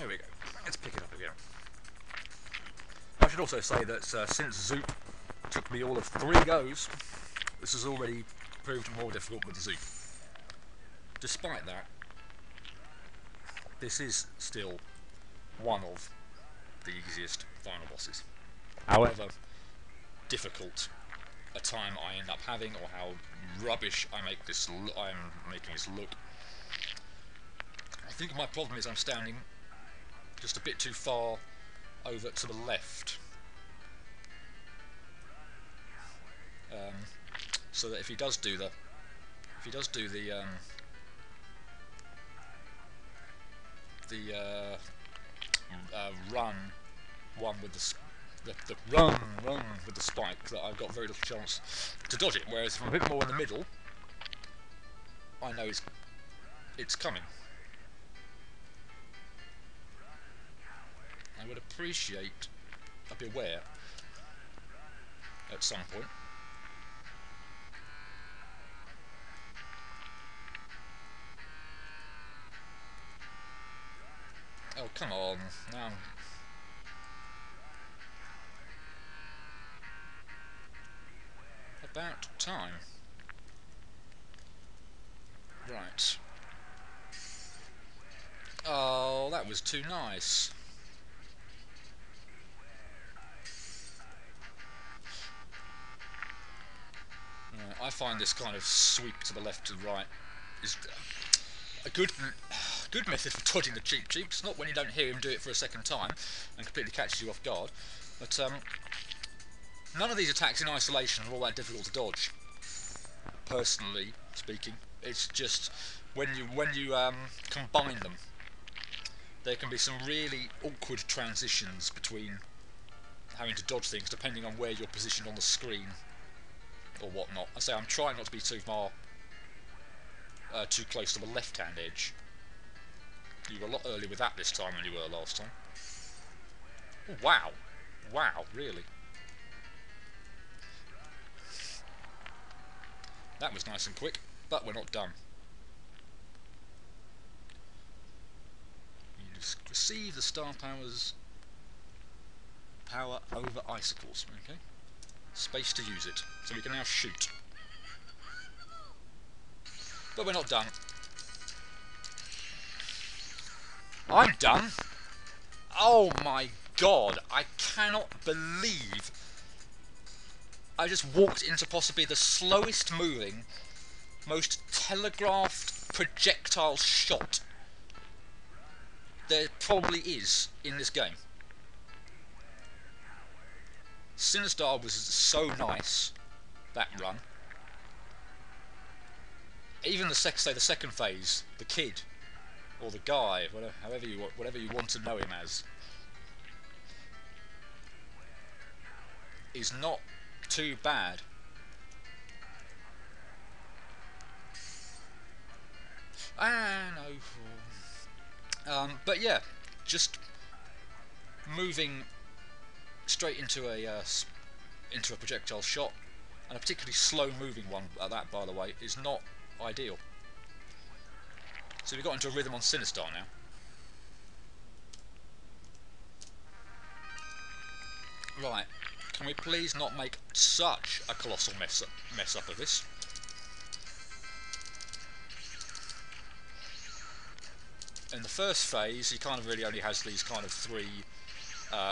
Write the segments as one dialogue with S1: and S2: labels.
S1: There we go. Let's pick it up again. I should also say that since Zoop took me all of 3 goes, this has already proved more difficult with Zoop. Despite that, this is still one of the easiest final bosses. However difficult a time I end up having, or how rubbish I'm making this look, I think my problem is I'm standing just a bit too far over to the left, so that if he does do the run one with the run with the spike, that I've got very little chance to dodge it. Whereas if I'm a bit more in the middle, I know it's coming. I would appreciate a beware at some point. Oh, come on. Now. About time. Right. Oh, that was too nice. I find this kind of sweep to the left to the right is a good method for dodging the cheeps, not when you don't hear him do it for a second time and completely catches you off guard. But none of these attacks in isolation are all that difficult to dodge, personally speaking. It's just when you combine them, there can be some really awkward transitions between having to dodge things depending on where you're positioned on the screen or whatnot. I say I'm trying not to be too close to the left-hand edge. You were a lot earlier with that this time than you were last time. Oh, wow. Wow, really? That was nice and quick, but we're not done. You just receive the star power over icicles, okay? Space to use it, so we can now shoot. But we're not done. I'm done! Oh my god, I cannot believe I just walked into possibly the slowest moving, most telegraphed projectile shot there probably is in this game. Sinistar was so nice, that run. Even the second phase, the kid, or the guy, whatever you want to know him as, is not too bad. But yeah, just moving straight into a projectile shot, and a particularly slow moving one at that, by the way, is not ideal. So we got into a rhythm on Sinistar now. Right, can we please not make such a colossal mess up of this? In the first phase, he kind of really only has these kind of 3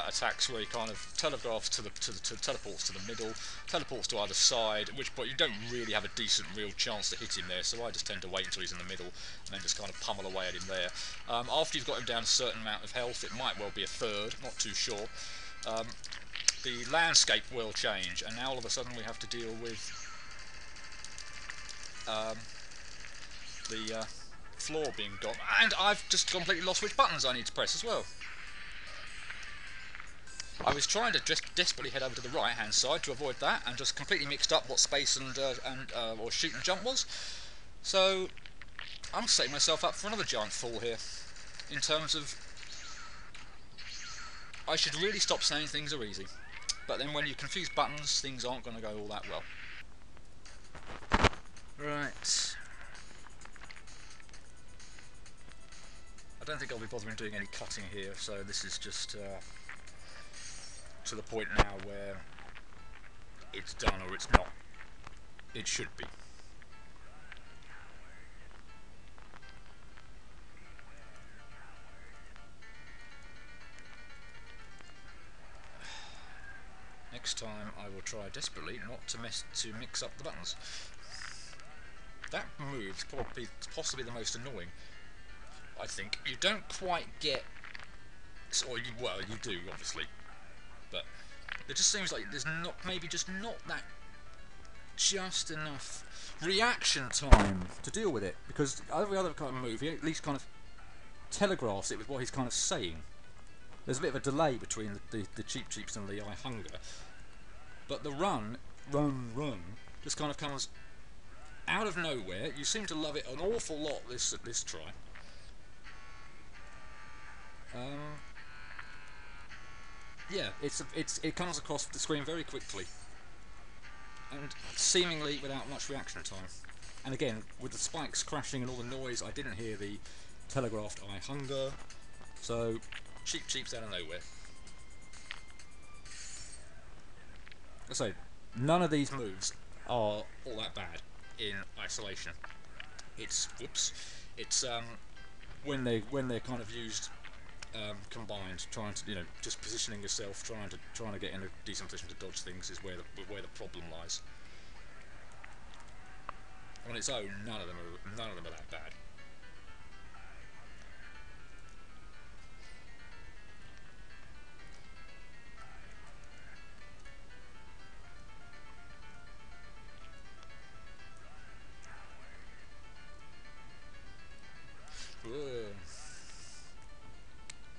S1: attacks where he kind of telegraphs teleports to the middle, teleports to either side, at which point you don't really have a decent real chance to hit him there, so I just tend to wait until he's in the middle and then just kind of pummel away at him there. After you've got him down a certain amount of health, it might well be a third, not too sure, the landscape will change, and now all of a sudden we have to deal with the floor being gone, and I've just completely lost which buttons I need to press as well. I was trying to just desperately head over to the right hand side to avoid that, and just completely mixed up what space or shoot and jump was. So I'm setting myself up for another giant fall here, in terms of I should really stop saying things are easy, but then when you confuse buttons, things aren't going to go all that well. Right. I don't think I'll be bothering doing any cutting here, so this is just to the point now where it's done or it's not. It should be. Next time I will try desperately not to mix up the buttons. That move's possibly the most annoying. I think you don't quite get, well, you do obviously, but it just seems like there's not that just enough reaction time to deal with it, because every other kind of move he at least kind of telegraphs it with what he's kind of saying. There's a bit of a delay between the cheap cheeps and the I hunger, but the run just kind of comes out of nowhere. You seem to love it an awful lot this try. Yeah, it comes across the screen very quickly and seemingly without much reaction time. And again, with the spikes crashing and all the noise, I didn't hear the telegraphed I hunger, so cheap cheeps out of nowhere. So none of these moves are all that bad in isolation. It's when they're kind of used combined, trying to, just positioning yourself, trying to get in a decent position to dodge things is where the problem lies. On its own, none of them are that bad.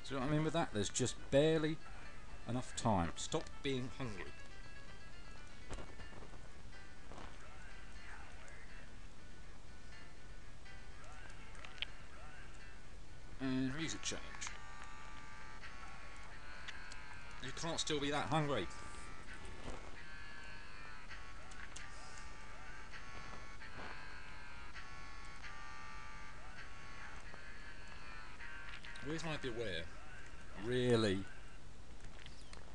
S1: See what I mean with that? There's just barely enough time. Stop being hungry. And music change. You can't still be that hungry. Where's my beware? Really?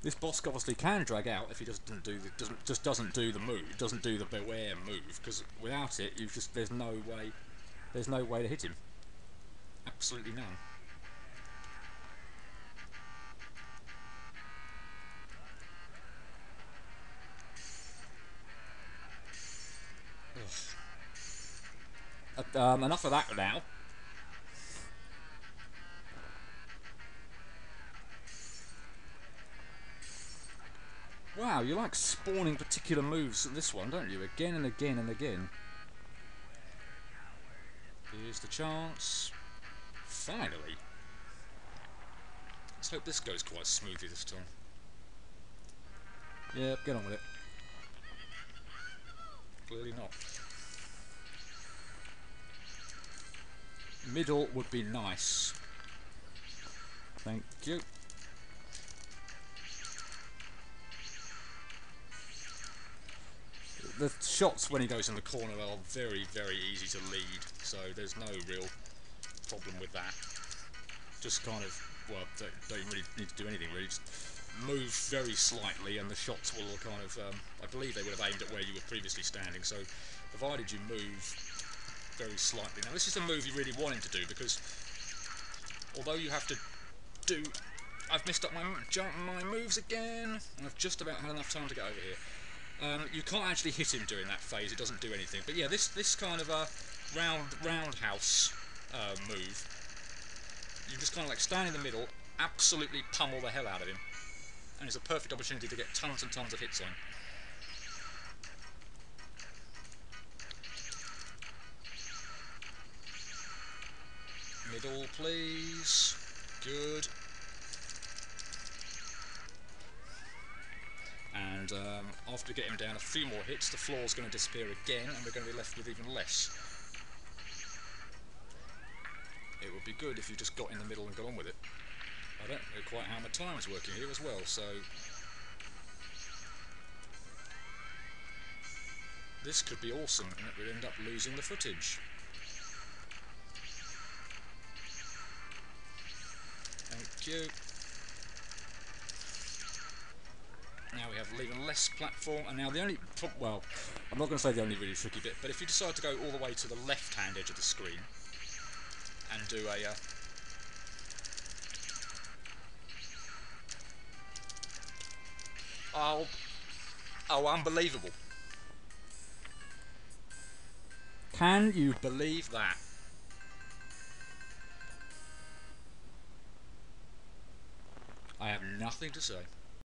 S1: This boss obviously can drag out if he doesn't do the move, doesn't do the beware move, because without it, there's no way to hit him. Absolutely none. Enough of that now. Wow, you like spawning particular moves in this one, don't you? Again and again and again. Here's the chance. Finally. Let's hope this goes quite smoothly this time. Yep, get on with it. Clearly not. Middle would be nice. Thank you. The shots when he goes in the corner are very, very easy to lead, so there's no real problem with that. Just kind of, well, don't really need to do anything really, just move very slightly and the shots will kind of, I believe they would have aimed at where you were previously standing, so provided you move very slightly. Now this is the move you really want him to do, because although you have to do, I've missed up my moves again, and I've just about had enough time to get over here. You can't actually hit him during that phase, it doesn't do anything. But yeah, this kind of a roundhouse move, you just kind of like stand in the middle, absolutely pummel the hell out of him, and it's a perfect opportunity to get tons and tons of hits on. Middle, please. Good. And after we get him down a few more hits, the floor's going to disappear again, and we're going to be left with even less. It would be good if you just got in the middle and got on with it. I don't know quite how my time's working here as well, so this could be awesome, and it would end up losing the footage. Thank you. Now we have even less platform, and now the only, well, I'm not going to say the only really tricky bit, but if you decide to go all the way to the left-hand edge of the screen and do a oh, unbelievable. Can you believe that? I have nothing to say.